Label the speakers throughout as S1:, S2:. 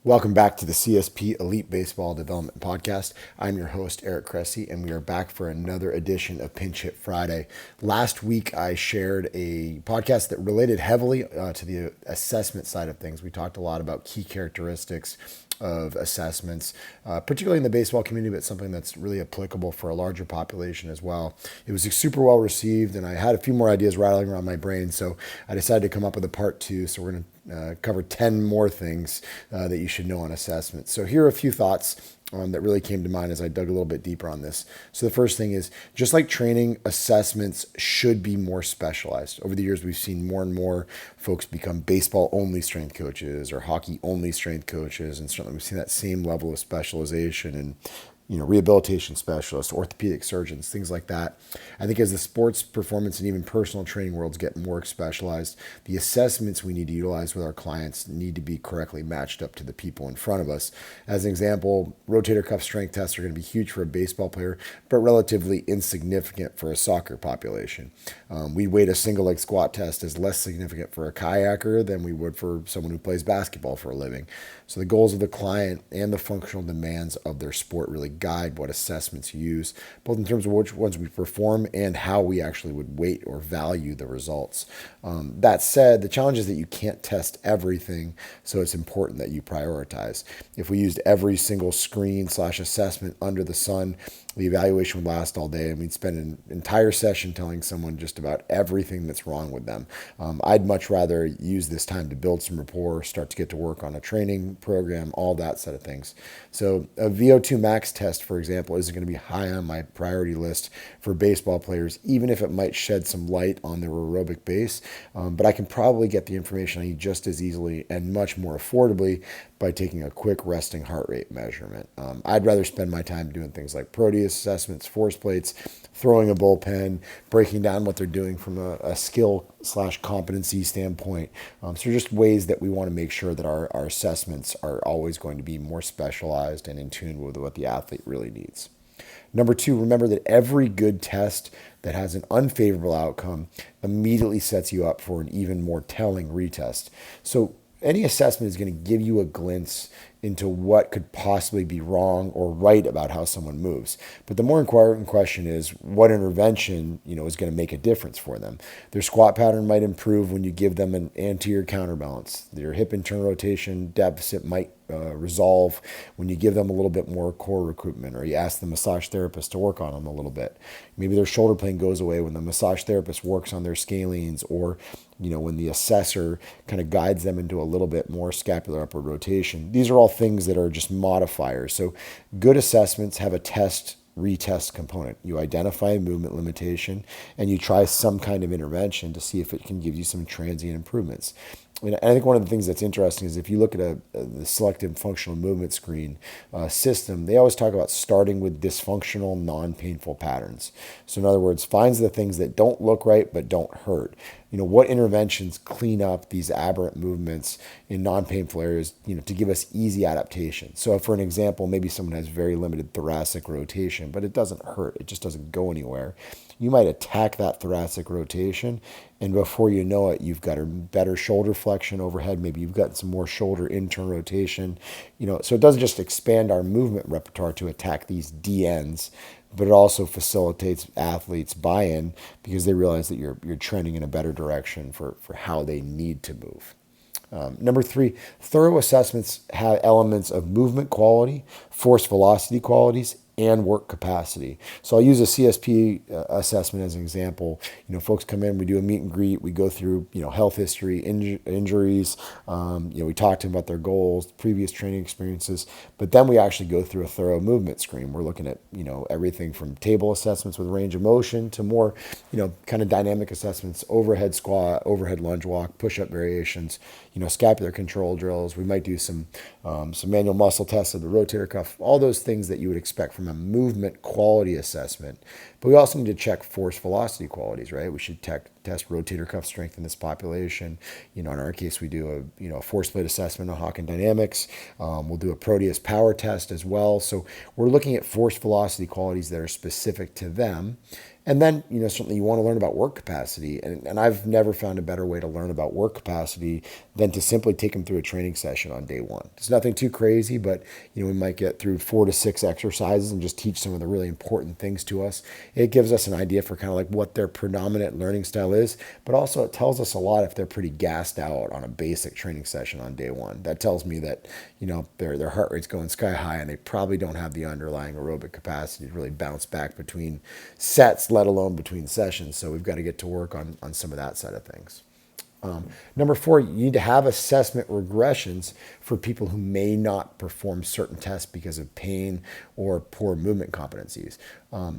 S1: Welcome back to the CSP Elite Baseball Development Podcast. I'm your host, Eric Cressey, and we are back for another edition of Pinch Hit Friday. Last week, I shared a podcast that related heavily to the assessment side of things. We talked a lot about key characteristics of assessments, particularly in the baseball community, but something that's really applicable for a larger population as well. It was super well received, and I had a few more ideas rattling around my brain, so I decided to come up with a part two. So we're going to cover 10 more things that you should know on assessments. So here are a few thoughts that really came to mind as I dug a little bit deeper on this. So the first thing is, just like training, assessments should be more specialized. Over the years, we've seen more and more folks become baseball-only strength coaches or hockey-only strength coaches, and certainly we've seen that same level of specialization in rehabilitation specialists, orthopedic surgeons, things like that. I think as the sports performance and even personal training worlds get more specialized, the assessments we need to utilize with our clients need to be correctly matched up to the people in front of us. As an example, rotator cuff strength tests are going to be huge for a baseball player, but relatively insignificant for a soccer population. We weight a single leg squat test as less significant for a kayaker than we would for someone who plays basketball for a living. So the goals of the client and the functional demands of their sport really guide what assessments you use, both in terms of which ones we perform and how we actually would weight or value the results. That said, the challenge is that you can't test everything, so it's important that you prioritize. If we used every single screen/assessment under the sun, the evaluation would last all day, and we'd spend an entire session telling someone just about everything that's wrong with them. I'd much rather use this time to build some rapport, start to get to work on a training program, all that set of things. So a VO2 max test, for example, isn't going to be high on my priority list for baseball players, even if it might shed some light on their aerobic base. But I can probably get the information I need just as easily and much more affordably by taking a quick resting heart rate measurement. I'd rather spend my time doing things like Proteus assessments, force plates, throwing a bullpen, breaking down what they're doing from a skill/competency standpoint. So just ways that we want to make sure that our assessments are always going to be more specialized and in tune with what the athlete really needs. Number two, remember that every good test that has an unfavorable outcome immediately sets you up for an even more telling retest. So any assessment is going to give you a glimpse into what could possibly be wrong or right about how someone moves. But the more important question is what intervention, is going to make a difference for them. Their squat pattern might improve when you give them an anterior counterbalance. Their hip internal rotation deficit might resolve when you give them a little bit more core recruitment, or you ask the massage therapist to work on them a little bit. Maybe their shoulder pain goes away when the massage therapist works on their scalenes, or when the assessor kind of guides them into a little bit more scapular upward rotation. These are all things that are just modifiers. So good assessments have a retest component. You identify a movement limitation and you try some kind of intervention to see if it can give you some transient improvements. And I think one of the things that's interesting is if you look at the selective functional movement screen system, they always talk about starting with dysfunctional, non-painful patterns. So in other words, finds the things that don't look right but don't hurt. What interventions clean up these aberrant movements in non-painful areas, to give us easy adaptation. So for an example, maybe someone has very limited thoracic rotation, but it doesn't hurt. It just doesn't go anywhere. You might attack that thoracic rotation, and before you know it, you've got a better shoulder flexion overhead. Maybe you've got some more shoulder internal rotation. So it doesn't just expand our movement repertoire to attack these DNs, but it also facilitates athletes buy-in because they realize that you're trending in a better direction for how they need to move. Number three, thorough assessments have elements of movement quality, force velocity qualities, and work capacity. So I'll use a CSP assessment as an example. Folks come in, we do a meet and greet, we go through, health history, injuries, we talk to them about their goals, previous training experiences, but then we actually go through a thorough movement screen. We're looking at, everything from table assessments with range of motion to more, kind of dynamic assessments, overhead squat, overhead lunge walk, push-up variations, scapular control drills. We might do some manual muscle tests of the rotator cuff, all those things that you would expect from a movement quality assessment. But we also need to check force velocity qualities, right? We should test rotator cuff strength in this population. In our case, we do a force plate assessment of Hawkin Dynamics. We'll do a Proteus power test as well. So we're looking at force velocity qualities that are specific to them. And then, certainly you want to learn about work capacity. And I've never found a better way to learn about work capacity than to simply take them through a training session on day one. It's nothing too crazy, but, we might get through 4 to 6 exercises and just teach some of the really important things to us. It gives us an idea for kind of like what their predominant learning style is, but also it tells us a lot if they're pretty gassed out on a basic training session on day one. That tells me that, their heart rate's going sky high and they probably don't have the underlying aerobic capacity to really bounce back between sets, let alone between sessions. So we've got to get to work on some of that side of things. Number 4, you need to have assessment regressions for people who may not perform certain tests because of pain or poor movement competencies.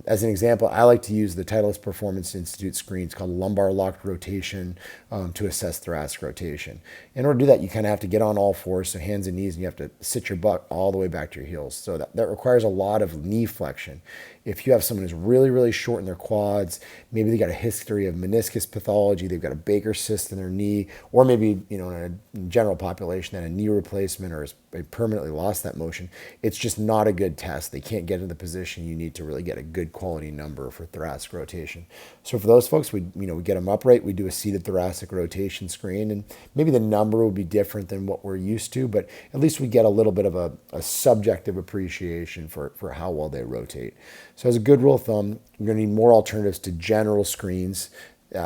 S1: As an example, I like to use the Titleist Performance Institute screens called lumbar locked rotation to assess thoracic rotation. In order to do that, you kind of have to get on all fours, so hands and knees, and you have to sit your butt all the way back to your heels. So that requires a lot of knee flexion. If you have someone who's really, really short in their quads, maybe they got a history of meniscus pathology, they've got a Baker cyst in their knee, or maybe, in a general population that a knee replacement or has permanently lost that motion, it's just not a good test. They can't get in the position you need to really get a good quality number for thoracic rotation. So for those folks, we get them upright, we do a seated thoracic rotation screen, and maybe the number will be different than what we're used to, but at least we get a little bit of a subjective appreciation for how well they rotate. So as a good rule of thumb, you're going to need more alternatives to general screens,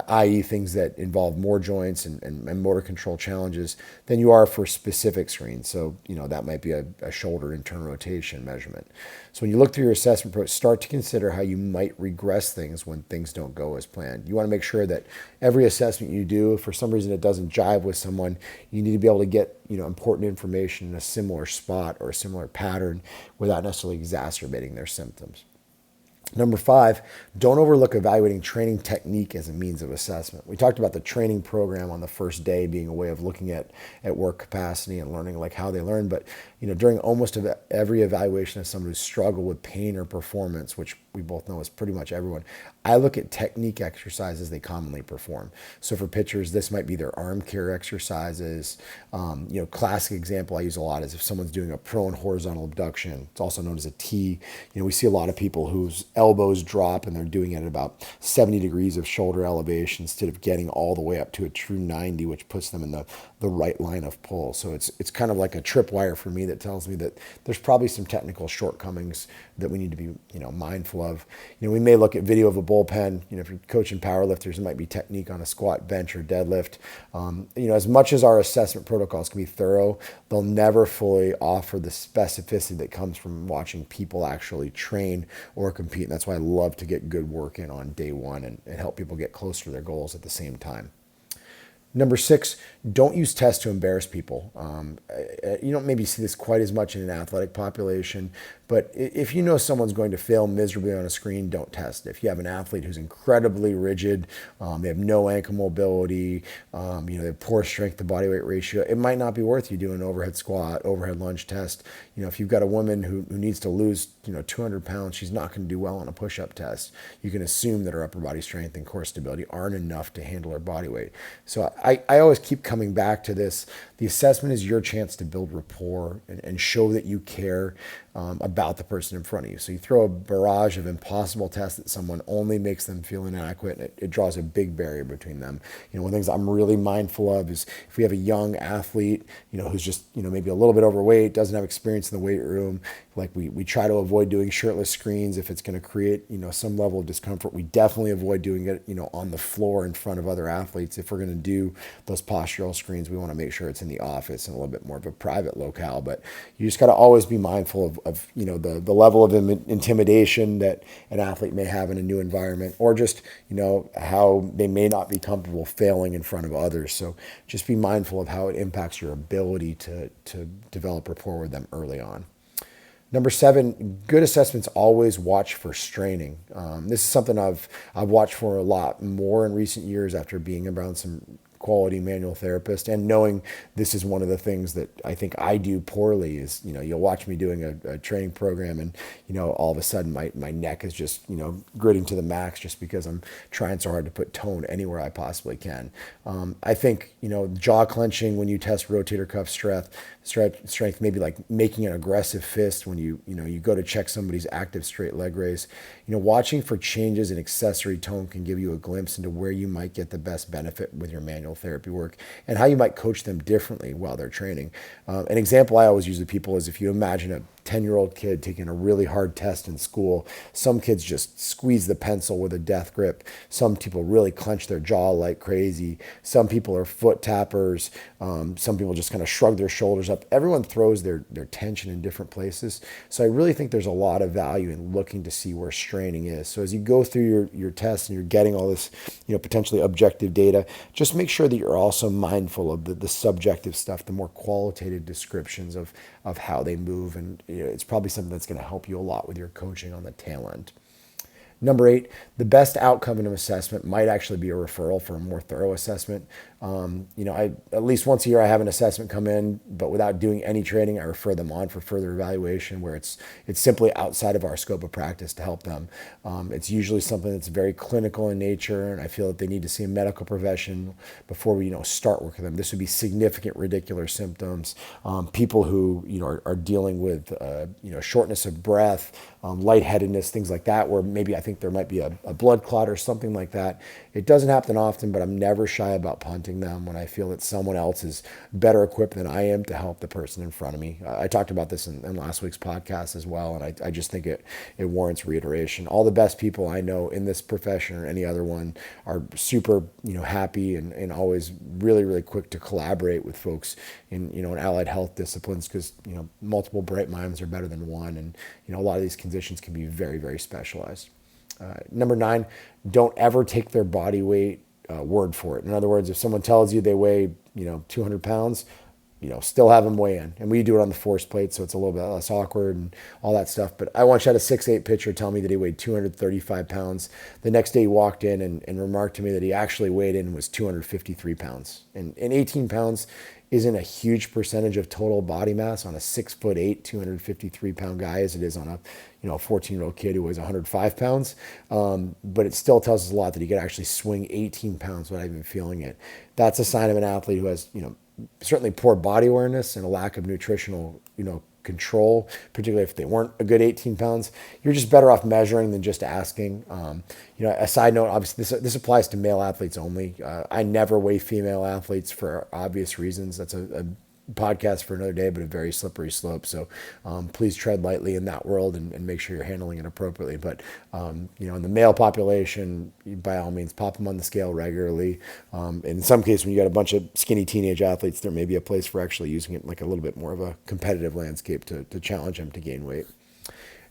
S1: i.e. things that involve more joints and motor control challenges than you are for specific screens. So, that might be a shoulder internal rotation measurement. So when you look through your assessment approach, start to consider how you might regress things when things don't go as planned. You want to make sure that every assessment you do, if for some reason it doesn't jive with someone, you need to be able to get, important information in a similar spot or a similar pattern without necessarily exacerbating their symptoms. Number 5, don't overlook evaluating training technique as a means of assessment. We talked about the training program on the first day being a way of looking at work capacity and learning like how they learn. But, during almost every evaluation of someone who's struggled with pain or performance, which we both know is pretty much everyone, I look at technique exercises they commonly perform. So for pitchers, this might be their arm care exercises. Classic example I use a lot is if someone's doing a prone horizontal abduction. It's also known as a T. We see a lot of people whose elbows drop and they're doing it at about 70 degrees of shoulder elevation instead of getting all the way up to a true 90, which puts them in the right line of pull. So it's kind of like a tripwire for me that tells me that there's probably some technical shortcomings that we need to be mindful of. We may look at video of a bullpen. If you're coaching powerlifters, it might be technique on a squat, bench, or deadlift. As much as our assessment protocols can be thorough, they'll never fully offer the specificity that comes from watching people actually train or compete. And that's why I love to get good work in on day one and help people get closer to their goals at the same time. Number 6, don't use tests to embarrass people. You don't maybe see this quite as much in an athletic population, but if you know someone's going to fail miserably on a screen, don't test. If you have an athlete who's incredibly rigid, they have no ankle mobility, they have poor strength to body weight ratio, it might not be worth you doing an overhead squat, overhead lunge test. If you've got a woman who needs to lose 200 pounds, she's not going to do well on a push-up test. You can assume that her upper body strength and core stability aren't enough to handle her body weight. So I always keep coming back to this. The assessment is your chance to build rapport and show that you care about the person in front of you. So you throw a barrage of impossible tests at someone, only makes them feel inadequate, and it draws a big barrier between them. One of the things I'm really mindful of is if we have a young athlete, who's just, maybe a little bit overweight, doesn't have experience in the weight room, like we try to avoid doing shirtless screens if it's going to create, some level of discomfort. We definitely avoid doing it, on the floor in front of other athletes. If we're going to do those postural screens, we want to make sure it's in the office and a little bit more of a private locale. But you just got to always be mindful of the level of intimidation that an athlete may have in a new environment, or just, how they may not be comfortable failing in front of others. So just be mindful of how it impacts your ability to develop rapport with them early on. Number 7, good assessments always watch for straining. This is something I've watched for a lot more in recent years after being around some quality manual therapist. And knowing this is one of the things that I think I do poorly is, you'll watch me doing a training program and, all of a sudden my neck is just, gritting to the max just because I'm trying so hard to put tone anywhere I possibly can. I think, jaw clenching when you test rotator cuff strength, maybe like making an aggressive fist when you go to check somebody's active straight leg raise, watching for changes in accessory tone can give you a glimpse into where you might get the best benefit with your manual therapy work and how you might coach them differently while they're training. An example I always use with people is if you imagine a 10-year-old kid taking a really hard test in school. Some kids just squeeze the pencil with a death grip. Some people really clench their jaw like crazy. Some people are foot tappers. Some people just kind of shrug their shoulders up. Everyone throws their tension in different places. So I really think there's a lot of value in looking to see where straining is. So as you go through your tests and you're getting all this, potentially objective data, just make sure that you're also mindful of the subjective stuff, the more qualitative descriptions of how they move. And it's probably something that's going to help you a lot with your coaching on the tail end. Number 8, the best outcome in an assessment might actually be a referral for a more thorough assessment. At least once a year I have an assessment come in, but without doing any training, I refer them on for further evaluation where it's simply outside of our scope of practice to help them. It's usually something that's very clinical in nature, and I feel that they need to see a medical profession before we start working with them. This would be significant radicular symptoms, people who are dealing with shortness of breath, lightheadedness, things like that, where maybe I think there might be a blood clot or something like that. It doesn't happen often, but I'm never shy about punting them when I feel that someone else is better equipped than I am to help the person in front of me. I talked about this in last week's podcast as well, and I just think it warrants reiteration. All the best people I know in this profession or any other one are super happy and always really, really quick to collaborate with folks in allied health disciplines because multiple bright minds are better than one, and a lot of these conditions can be very, very specialized. Number 9, don't ever take their body weight word for it. In other words, if someone tells you they weigh 200 pounds, still have them weigh in. And we do it on the force plate, so it's a little bit less awkward and all that stuff. But I once had a 6'8" pitcher tell me that he weighed 235 pounds. The next day he walked in and remarked to me that he actually weighed in and was 253 pounds. And 18 pounds isn't a huge percentage of total body mass on a 6'8", 253-pound guy as it is on a 14-year-old kid who weighs 105 pounds. But it still tells us a lot that he could actually swing 18 pounds without even feeling it. That's a sign of an athlete who has certainly poor body awareness and a lack of nutritional control, particularly if they weren't a good 18 pounds. You're just better off measuring than just asking. A side note, obviously this applies to male athletes only. I never weigh female athletes for obvious reasons. That's a podcast for another day, but a very slippery slope. So please tread lightly in that world and make sure you're handling it appropriately. But in the male population, by all means, pop them on the scale regularly. In some cases, when you got a bunch of skinny teenage athletes, there may be a place for actually using it like a little bit more of a competitive landscape to challenge them to gain weight.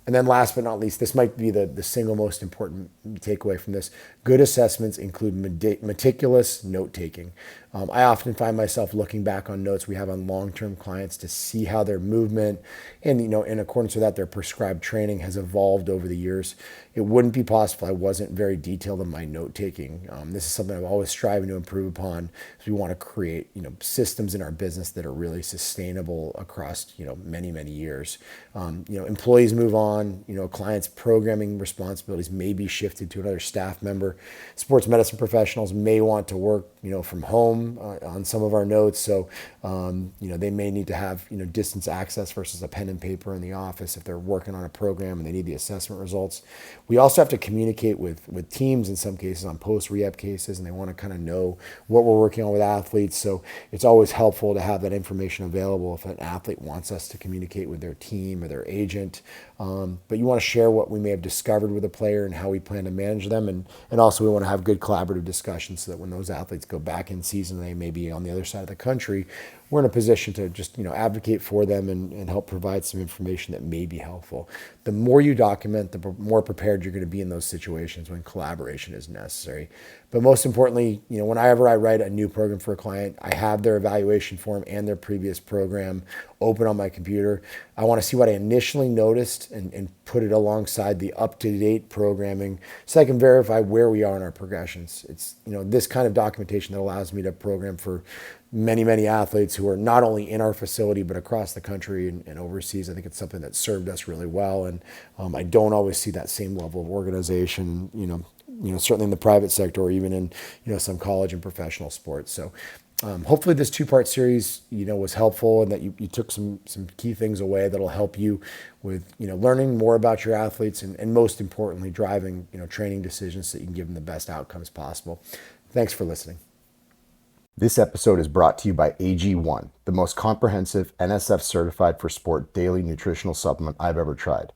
S1: And then last but not least, this might be the single most important takeaway from this. Good assessments include meticulous note-taking. I often find myself looking back on notes we have on long-term clients to see how their movement and, in accordance with that, their prescribed training has evolved over the years. It wouldn't be possible if I wasn't very detailed in my note-taking. This is something I'm always striving to improve upon. So we want to create, systems in our business that are really sustainable across, many, many years. Employees move on, clients' programming responsibilities may be shifted to another staff member. Sports medicine professionals may want to work, from home on some of our notes. So, they may need to have, distance access versus a pen and paper in the office if they're working on a program and they need the assessment results. We also have to communicate with teams in some cases on post-rehab cases, and they want to kind of know what we're working on with athletes. So it's always helpful to have that information available if an athlete wants us to communicate with their team or their agent. But you want to share what we may have discovered with a player and how we plan to manage them. And also we want to have good collaborative discussions so that when those athletes go back in season, they may be on the other side of the country, we're in a position to just, advocate for them and help provide some information that may be helpful. The more you document, the more prepared you're going to be in those situations when collaboration is necessary. But most importantly, whenever I write a new program for a client, I have their evaluation form and their previous program open on my computer. I want to see what I initially noticed and put it alongside the up-to-date programming so I can verify where we are in our progressions. It's, this kind of documentation that allows me to program for many, many athletes who are not only in our facility, but across the country and overseas. I think it's something that served us really well. And I don't always see that same level of organization, certainly in the private sector or even in, some college and professional sports. So hopefully this two-part series, was helpful and that you took some key things away that'll help you with, learning more about your athletes and most importantly, driving, training decisions so that you can give them the best outcomes possible. Thanks for listening. This episode is brought to you by AG1, the most comprehensive NSF certified for sport daily nutritional supplement I've ever tried.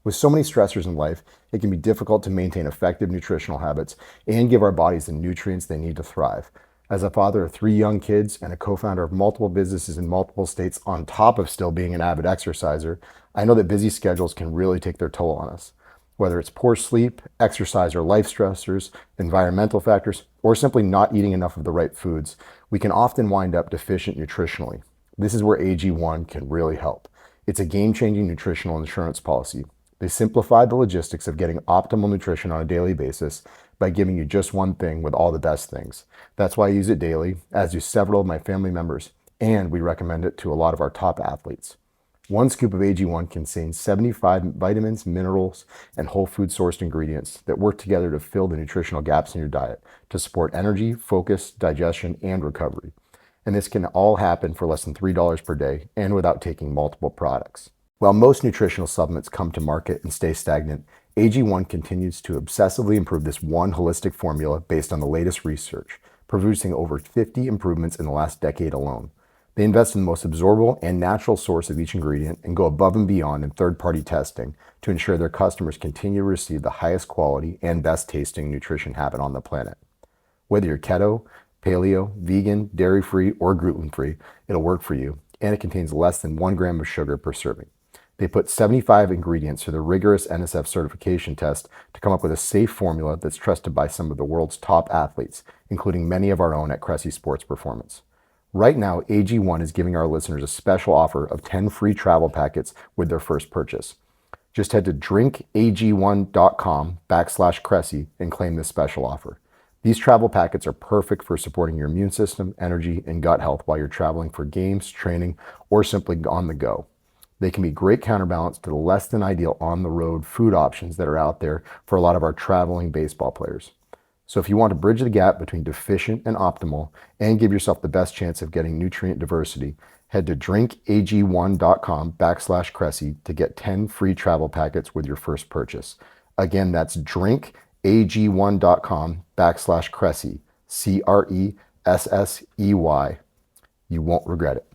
S1: With so many stressors in life, it can be difficult to maintain effective nutritional habits and give our bodies the nutrients they need to thrive. As a father of 3 young kids and a co-founder of multiple businesses in multiple states on top of still being an avid exerciser, I know that busy schedules can really take their toll on us. Whether it's poor sleep, exercise or life stressors, environmental factors, or simply not eating enough of the right foods, we can often wind up deficient nutritionally. This is where AG1 can really help. It's a game-changing nutritional insurance policy. They simplify the logistics of getting optimal nutrition on a daily basis by giving you just one thing with all the best things. That's why I use it daily, as do several of my family members, and we recommend it to a lot of our top athletes. One scoop of AG1 contains 75 vitamins, minerals, and whole food sourced ingredients that work together to fill the nutritional gaps in your diet to support energy, focus, digestion, and recovery. And this can all happen for less than $3 per day and without taking multiple products. While most nutritional supplements come to market and stay stagnant, AG1 continues to obsessively improve this one holistic formula based on the latest research, producing over 50 improvements in the last decade alone. They invest in the most absorbable and natural source of each ingredient and go above and beyond in third-party testing to ensure their customers continue to receive the highest quality and best tasting nutrition habit on the planet. Whether you're keto, paleo, vegan, dairy-free, or gluten-free, it'll work for you, and it contains less than 1 gram of sugar per serving. They put 75 ingredients through the rigorous NSF certification test to come up with a safe formula that's trusted by some of the world's top athletes, including many of our own at Cressey Sports Performance. Right now, AG1 is giving our listeners a special offer of 10 free travel packets with their first purchase. Just head to drinkag1.com/Cressey and claim this special offer. These travel packets are perfect for supporting your immune system, energy, and gut health while you're traveling for games, training, or simply on the go. They can be great counterbalance to the less than ideal on-the-road food options that are out there for a lot of our traveling baseball players. So if you want to bridge the gap between deficient and optimal and give yourself the best chance of getting nutrient diversity, head to drinkag1.com/Cressey to get 10 free travel packets with your first purchase. Again, that's drinkag1.com/Cressey, Cressey. You won't regret it.